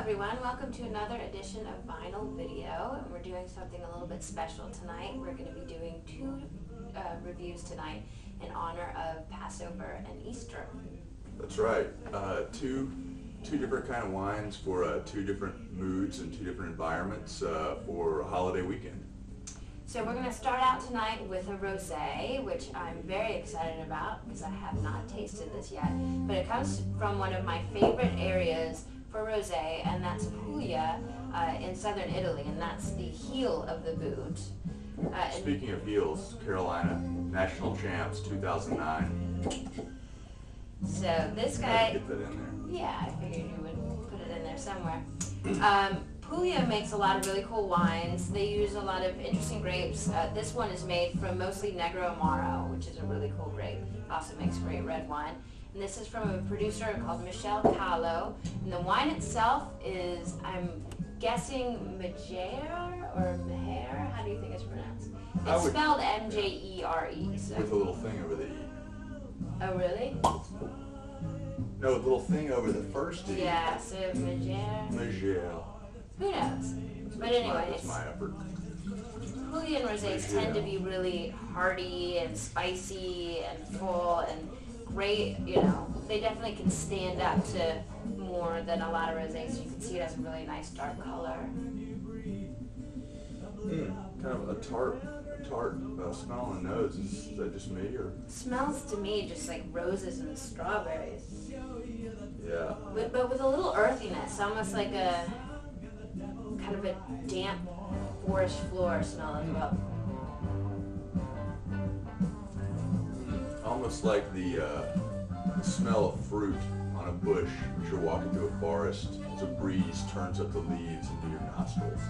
everyone, welcome to another edition of Vinyl Video, and we're doing something a little bit special tonight. We're going to be doing two reviews tonight in honor of Passover and Easter. That's right. Two different kind of wines for two different moods and two different environments for a holiday weekend. So we're going to start out tonight with a rosé, which I'm very excited about because I have not tasted this yet. But it comes from one of my favorite areas for rosé, and that's Puglia in southern Italy, and that's the heel of the boot. Speaking of heels, Carolina National Champs 2009. So this guy, Get that in there. yeah, I figured you would put it in there somewhere. Puglia makes a lot of really cool wines. They use a lot of interesting grapes. This one is made from mostly Negro Amaro, which is a really cool grape. Also makes great red wine. And this is from a producer called Michel Callo. And the wine itself is, I'm guessing Majer or Meher? How do you think it's pronounced? It's spelled M-J-E-R-E. So. With a little thing over the E. Oh, really? No, a little thing over the first E. Yeah, so Majer. Majer. Who knows? But anyway, That's my effort. Puglia and rosés tend to be really hearty and spicy and full and great, you know. They definitely can stand up to more than a lot of rosés. You can see it has a really nice dark color. Kind of a tart smell on the nose. Is that just me or? Smells to me just like roses and strawberries. Yeah. But with a little earthiness, almost like a kind of a damp forest floor smell as well. Almost like the smell of fruit on a bush as you're walking through a forest as a breeze turns up the leaves into your nostrils.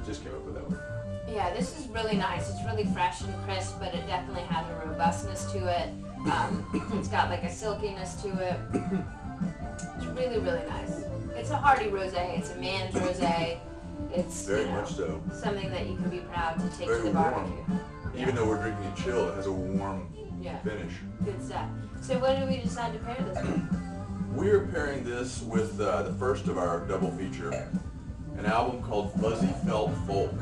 Just came up with that one. Yeah, this is really nice. It's really fresh and crisp, but it definitely has a robustness to it. It's got like a silkiness to it. It's really, really nice. It's a hearty rosé. It's a man's rosé. It's Very much so. Something that you can be proud to take Very to the warm. barbecue. Even though we're drinking it chilled, it has a warm finish. Good stuff. So what did we decide to pair this with? We're pairing this with the first of our double feature, an album called Fuzzy Felt Folk.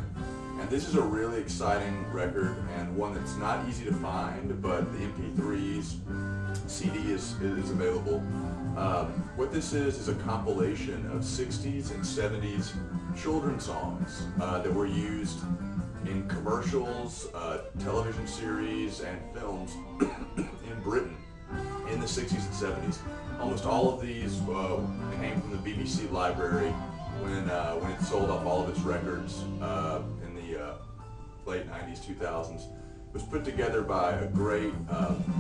And this is a really exciting record and one that's not easy to find, but the MP3's CD is available. What this is a compilation of 60s and 70s children's songs that were used in commercials, television series, and films in Britain in the 60s and 70s. Almost all of these came from the BBC library when it sold off all of its records in the late 90s, 2000s. It was put together by a great,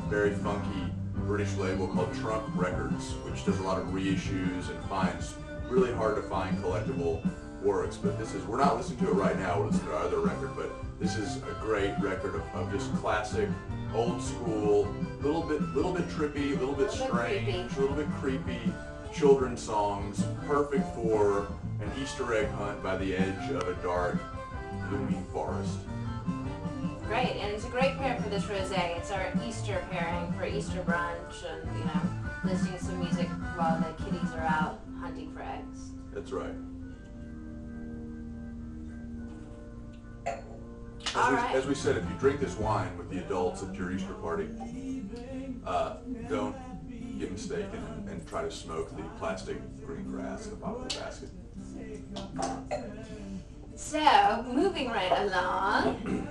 very funky British label called Trunk Records, which does a lot of reissues and finds really hard to find collectible works. But we're not listening to it right now, we're listening to our other record, but this is a great record of just classic, old school, little bit trippy, a little bit strange, a little bit creepy children's songs, perfect for an Easter egg hunt by the edge of a dark, gloomy forest. Great, and it's a great pair for this rosé. It's our Easter pairing for Easter brunch and, you know, listening to some music while the kiddies are out hunting for eggs. That's right. As we said, if you drink this wine with the adults at your Easter party, don't get mistaken and try to smoke the plastic green grass in the bottom of the basket. So, moving right along,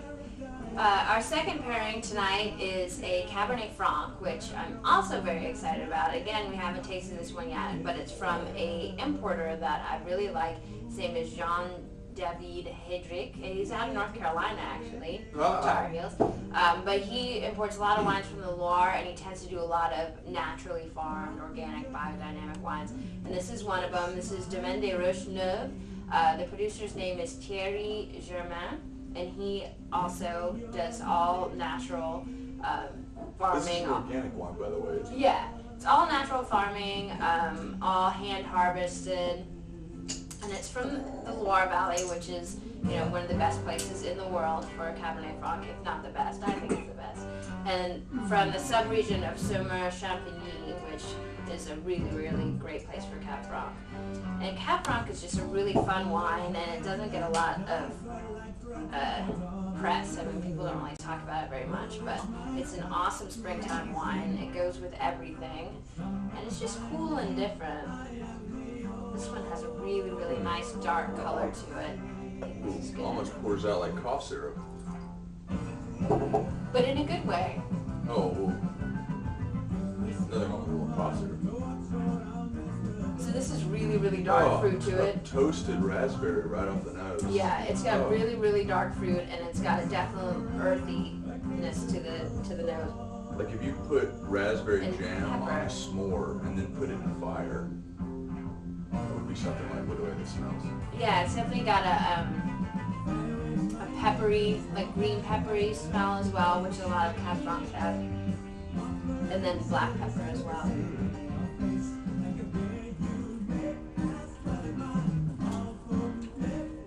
our second pairing tonight is a Cabernet Franc, which I'm also very excited about. Again, we haven't tasted this one yet, but it's from an importer that I really like. His name is Jean-David Hedrick. He's out of North Carolina, actually, Tar Heels. But he imports a lot of wines from the Loire, and he tends to do a lot of naturally farmed, organic, biodynamic wines. And this is one of them. This is Domaine des Roches Neuves. The producer's name is Thierry Germain, and he also does all natural farming. This is an organic wine, by the way. Yeah, it's all natural farming, all hand harvested. And it's from the Loire Valley, which is, you know, one of the best places in the world for a Cabernet Franc, if not the best. I think it's the best. and from the sub-region of Saumur-Champigny, which is a really, really great place for Cab Franc. And Cab Franc is just a really fun wine, and it doesn't get a lot of press. I mean, people don't really talk about it very much, but it's an awesome springtime wine. It goes with everything, and it's just cool and different. This one has a really, really nice dark color to it. I think this is good. Almost pours out like cough syrup. But in a good way. Oh, well, nothing wrong with a little cough syrup. So this is really, really dark fruit to it. Toasted raspberry right off the nose. Yeah, it's got really, really dark fruit, and it's got a definite earthiness to the nose. Like if you put raspberry And jam on pepper. a s'more and then put it in the fire, it would be something like the way this smells. Yeah, it's definitely got a peppery, like green peppery smell as well, which a lot of Cab Francs have, and then black pepper as well.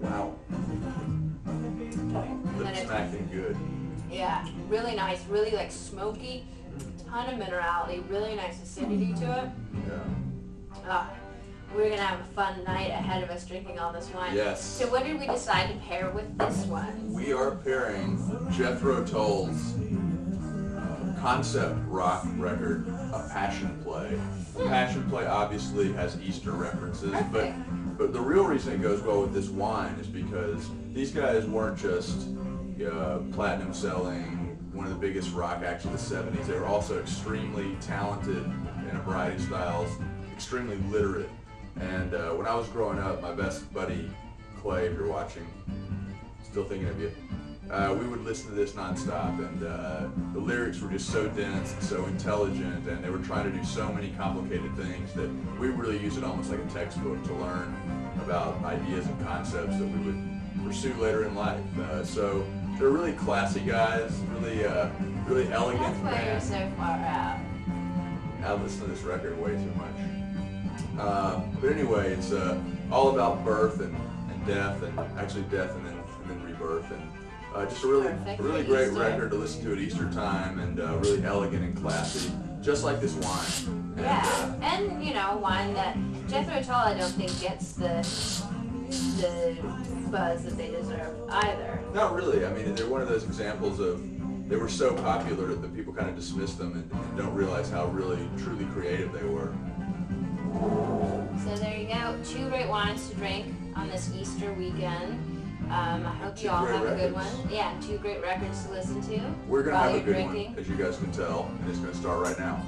Wow. then Lip it's- smacking good. Yeah, really nice, really like smoky, ton of minerality, really nice acidity to it. Yeah. We're gonna have a fun night ahead of us drinking all this wine. Yes. So what did we decide to pair with this one? We are pairing Jethro Tull's concept rock record, A Passion Play. Passion Play obviously has Easter references, but the real reason it goes well with this wine is because these guys weren't just platinum selling, one of the biggest rock acts of the 70s. They were also extremely talented in a variety of styles, extremely literate. And when I was growing up, my best buddy, Clay, if you're watching, still thinking of you, we would listen to this nonstop, and the lyrics were just so dense and so intelligent, and they were trying to do so many complicated things that we really use it almost like a textbook to learn about ideas and concepts that we would pursue later in life. So they're really classy guys, really elegant. That's why you're band. so far out. I listen to this record way too much. But anyway, it's all about birth and death, and actually death and then rebirth, and just a Perfect really for great Easter. record to listen to at Easter time, and really elegant and classy, just like this wine. And, Yeah, and you know, wine that Jethro Tull I don't think gets the buzz that they deserve either. Not really. I mean, they're one of those examples of they were so popular that people kind of dismissed them and don't realize how really truly creative they were. So there you go, 2 great wines to drink on this Easter weekend. I hope you all great have a good records. one. Yeah, 2 great records to listen to We're gonna while have a you're good drinking. one, as you guys can tell, and it's gonna start right now.